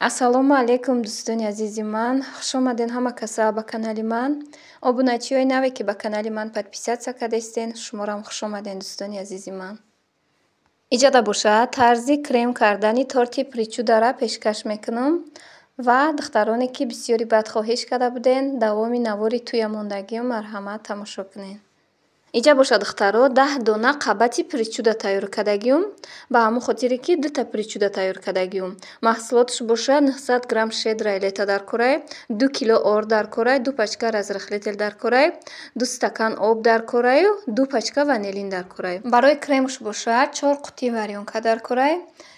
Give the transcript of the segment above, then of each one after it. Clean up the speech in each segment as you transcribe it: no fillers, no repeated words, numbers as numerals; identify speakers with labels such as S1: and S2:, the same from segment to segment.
S1: Ассалому алайкум дӯстони азизи ман. Хуш омаден ҳама каса ба канали ман. Обуначиҳои наве ки ба канали ман подписатсия кардастен, шуморам хуш омаден дӯстони азизи ман. Иҷода бошад тарзи крем кардани торти причударо пешкаш мекунам ва духтароне ки бисёри бадхоҳиш карда буден давоми навори туя мондагиам марҳамат тамошо кунед. Иҷа бошад духтаро 10 дона қабати причуда тайёр кардагиам. Ба ҳамон хотире ки 2 та причуда тайёр кардагиам. Маҳсулоташ бошад 900 грамм шедра элета дар кораи, 2 кило ор дар кораи, 2 пачка разрыхлитель дар кораи, 2 стакан об дар кораи, 2 пачка ванилин дар кораи. Барои кремаш бошад 4 қутии варёнка дар кораи,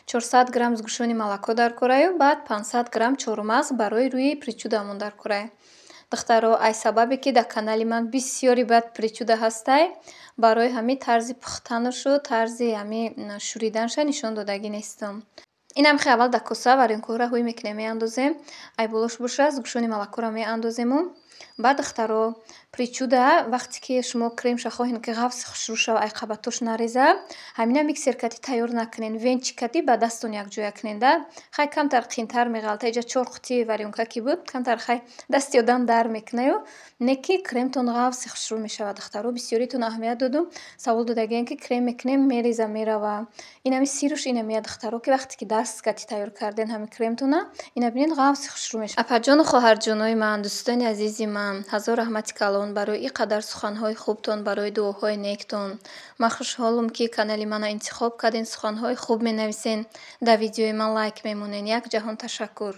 S1: 400 грамм згушёни молоко дар кораи, баъд 500 грамм чормағз барои рӯи причудамон дар кораи. духтаро ай сабабе ки дар канали ман бисёри бад причуда ҳастай, барои ҳамин тарзи пухтанашу тарзи ҳамин шӯриданша нишон додагӣ нестам. Инам хе аввал дар коса варёнкаҳоро ҳӯй мекунем, меандозем. Ай болош бошад згушёни молокоро меандозему. Баъд духтаро причуда вақте ки шумо кремша хоҳем ки ғафси хушрӯ шава, ай қабатош нареза, ҳамина миксеркатӣ тайёр накунен, венчикатӣ ба дастон якҷоя куненда. Хай камтар қиинтар меғалта. Иҷа 4 қутии варёнка ки буд, камтар хай дасти одам дар мекунаю. Не ки кремтон ғафси хушрӯ мешавад. духтаро бисёритон аҳамият додум. Савол додагиен ки крем мекунем мереза мерава. Инами сирруш инамия духтаро ки вақте ки дасткатӣ тайёр карден ҳами кремтона, ина бинед ғафси хушрӯ мешавад. Апаҷону хоҳарҷонои ман, дӯстони азизи ман, ҳазор раҳмати калон барои ин қадар суханҳои хубтон, барои дуоҳои нектон. Ман хушҳолам ки канали мана интихоб карден, суханҳои хуб менависен, дар видеои ман лайк мемонен. Якҷаҳон ташаккур.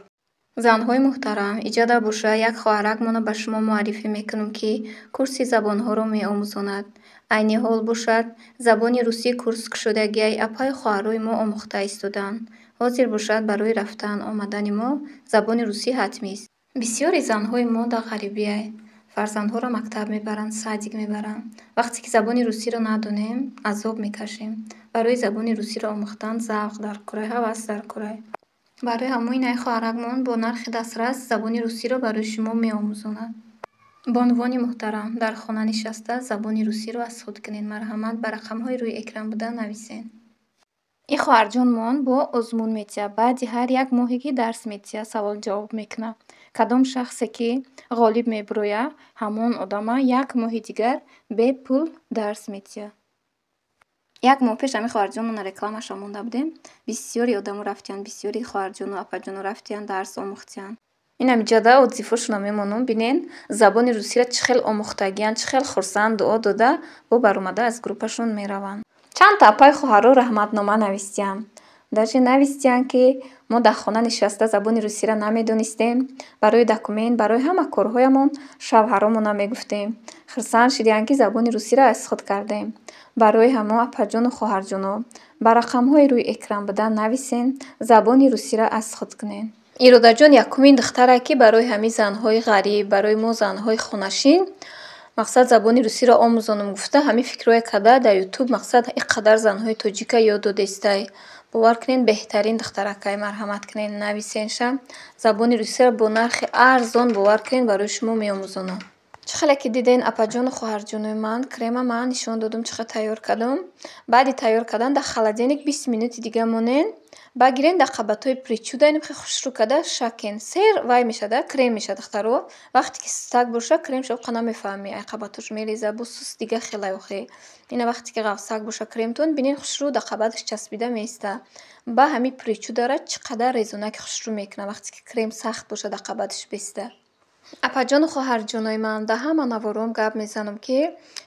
S1: занҳои муҳтарам, иҷода бошад як хоҳаракмонро ба шумо муаррифӣ мекунам ки курси забонҳоро меомӯзонад. Айни ҳол бошад забони русӣ курс кушодагиай апаи хоҳарои мо омӯхта истоданд. ҳозир бошад барои рафтан омадани мо забони русӣ ҳатмист. бисёри занҳои мо дар ғарибиай фарзандҳоро мактаб мебаранд, садик мебаранд. вақте ки забони русиро надонем, азоб мекашем. барои забони русиро омӯхтан завқ дар кораи ҳавас дар кораи. барои ҳамоин ай хоҳаракмон бо нархи дастрас забони русиро барои шумо меомӯзонад. бонувони муҳтарам, дар хона нишаста забони русиро аз худ кунед. марҳамат ба рақамҳои рӯи экран буда нависен. ин хоҳарҷонмон бо озмун метия. баъди ҳар як моҳе ки дарс метия, савол-ҷавоб мекуна. кадом шахсе ки ғолиб мебироя, ҳамон одама як моҳи дигар бепул дарс метия. як моҳ пеш ҳамин хоҳарҷонмона рекламаша монда будем. бисёри одамо рафтиянд, бисёри хоҳарҷону апаҷону рафтиянд, дарс омӯхтиянд. инам иҷода отзифҳошона мемонам. бинен забони русиро чӣ хел омӯхтагиянд, чӣ хел хурсанд, дуо дода бо баромада аз группашон мераванд. чандта апаи хоҳаро раҳматнома навистиянд. даже навистиянд ки мо дар хона нишаста забони русиро намедонистем. барои документ, барои ҳама корҳоямон шавҳаромона мегуфтем. хурсанд шудиянд ки забони русиро аз худ кардем. барои ҳамо апаҷону хоҳарҷоно, ба рақамҳои рӯи экран буда нависен, забони русиро аз худ кунен. иродаҷон якумин духтаре ки барои ҳамин занҳои ғариб, барои мо занҳои хонашин мақсад забони русиро омӯзонам гуфта ҳамин фикрое карда дар ютуб мақсад ин қадар занҳои тоҷика ёд додестай. бовар кунед беҳтарин духтаракай, марҳамат кунед нависенша. забони русиро бо нархи арзон бовар кунед барои шумо меомӯзонам. чӣ хеле ки диден апаҷону хоҳарҷонои ман, крема ман нишон додам чӣ хел тайёр кардам. баъди тайёр кардан дар холодильник 20 минути дига монен. баъд гирен дар қабатҳои причуда инам хел хушрӯ карда шакен. сер вай мешада, крем мешад духтаро. вақте ки сустак боша, крем шо қана мефаҳми. ай қабатош мереза, бо сус дига хела ёхе. ина вақте ки ғафсак боша кремтон, бинен хушрӯ дар қабаташ часпида меиста. ба ҳамин причудара чӣ қадар резонаки хушрӯ мекуна вақте ки крем сахт боша дар қабаташ беста. апаҷону хоҳарҷонои ман, дар ҳама навором гап мезанам ки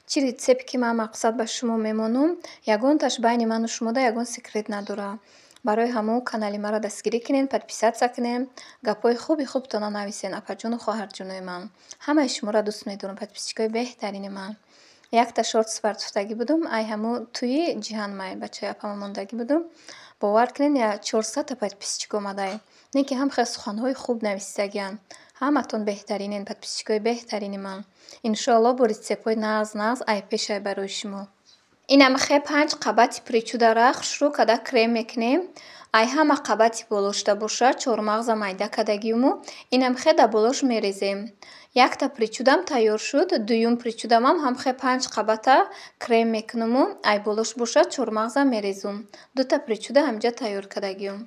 S1: чӣ ритсепте ки ман мақсад ба шумо мемонам, ягонташ байни ману шумода ягон секрет надорад. барои ҳамо канали маро дастгирӣ кунед, подписатсия кунед, гапҳои хуби хубтона нависен. апаҷону хоҳарҷонои ман, ҳамаи шуморо дӯст медорам, подписчикои беҳтарини ман. якта шортс партуфтагӣ будам, ай ҳамо туи ҷиҳанмай бачаи апама мондагӣ будам. бовар кунед 400 та подписчик омадай. не ки ҳам хел суханҳои хуб нависидагиянд. ҳаматон беҳтаринен, подписчикои беҳтарини ман. иншоалло бо ритсептҳои нағз ай пешай барои шумо. инам хе 5 қабати причудара хушрӯ карда крем мекунем. ай ҳама қабати болошта боша чормағза майда кардагиуму инам хе дар болош мерезем. якта причудам тайёр шуд. дуюм причудамам ҳам хе 5 қабата крем мекунаму ай болош боша чормағза мерезум. 2 та причуда ҳамҷа тайёр кардагиум.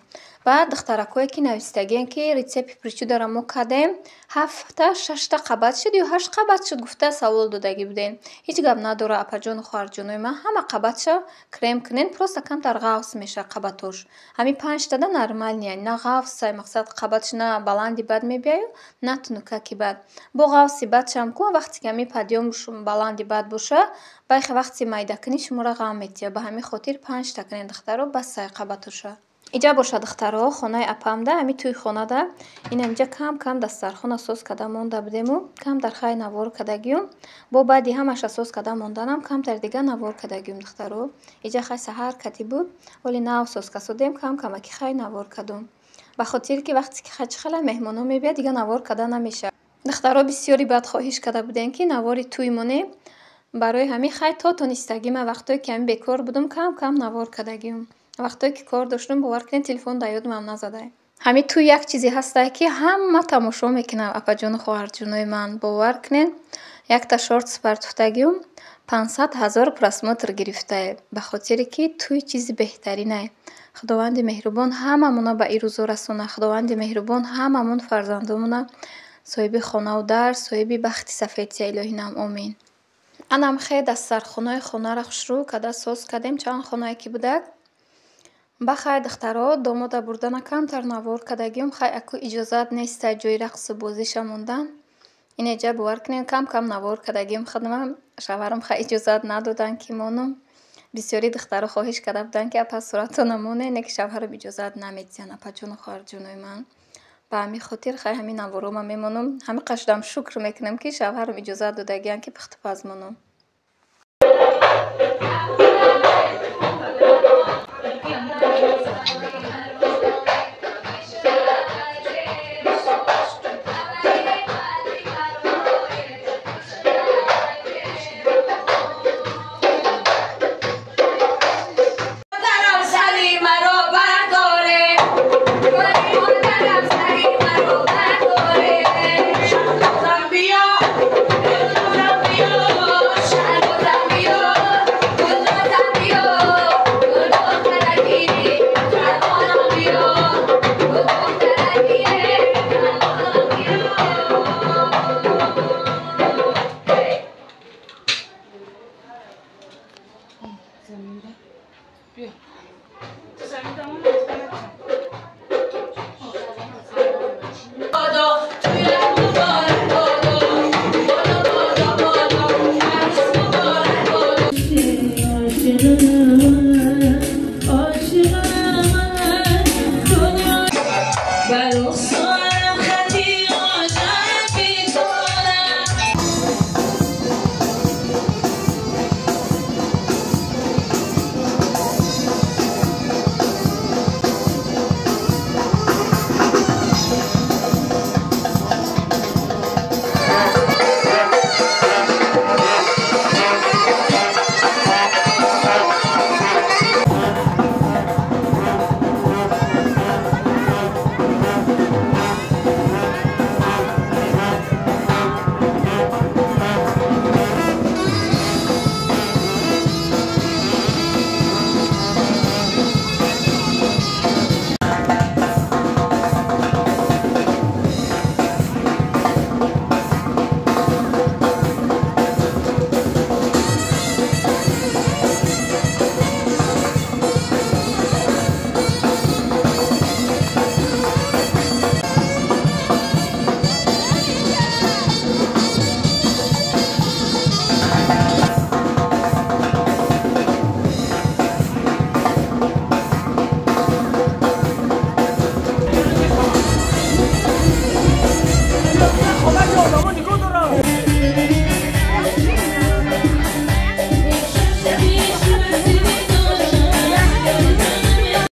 S1: баъд духтаракое ки навистагиен ки ритсепти причударо мо кардем 7-6 қабат шуд ё 8 қабат шуд гуфта савол додагӣ будем. Ҳеҷ гап надора апаҷону хоҳарҷонои ман, ҳама қабатша крем кунен, просто камтар ғафс меша қабатош. Ҳами 5 тада нормал ният, на ғафсай мақсад қабатш на баланди бад мебияю, на тунукаки бад. Бо ғафси бадшам кун, вақте ки ҳами падёмш баланди бад боша, байхи вақти майда кунӣ шуморо ғам метия. Ба ҳамин хотир 5 та кунен духтаро, бас сай қабатоша. Иҷа боша духтаро, хонаи апамда, ҳами туи хонада ин ҳамҷа кам дастархона соз када монда будему, камтар хай навор кадагиюм. Бо баъди ҳамаша соз када монданам камтар дига навор кадагиюм духтаро. Иҷа хай саҳар кати буд, оли нав соз касодем, камаки хай навор кадум. Ба хотир ки вақте ки хачи хела меҳмонон мебияд, дига навор када намеша. Духтаро бисёри бад хоҳиш када будем ки навори туймоне барои ҳамин хай то тонистагима вақтое ки ҳами бекор будум кам навор кадагиюм. Вақтое ки кор доштум бовар кунед телефон дар ёдамам назадай. Ҳами ту як чизе ҳастае ки ҳама тамошо мекунад апаҷону хоҳарҷонои ман. Бовар кунед якта шортс партуфтагиюм 500 000 просмотр гирифтае. Ба хотире ки туи чизи беҳтаринае. Худованди меҳрубон ҳамамона ба ин рӯзо расона. Худованди меҳрубон ҳамамон фарзандомона соҳиби хонаву дар, соҳиби бахти сафедия илоҳӣ намомин. Анам хе дастархонаи хонара хушрӯ када соз кардем, чанд хонае ки будак. Бахай духтаро, домода бурдана камтар навор кадагиюм, хай аку иҷозат неста ҷои рақсу бозиша мондан. Инеҷа бовар кунем кам навор кадагиюм. Хидмам шавҳарам хай иҷозат надодан ки монум. Бисёри духтаро хоҳиш када будан ки апа сурато намоне, не ки шавҳарам иҷозат намедиҳанд апаҷону хоҳарҷонои ман. Ба ҳамин хотир хай ҳамин наворома мемонум. Ҳамин қашдам шукр мекунам ки шавҳарам иҷозат додагиянд ки пухтупаз монум.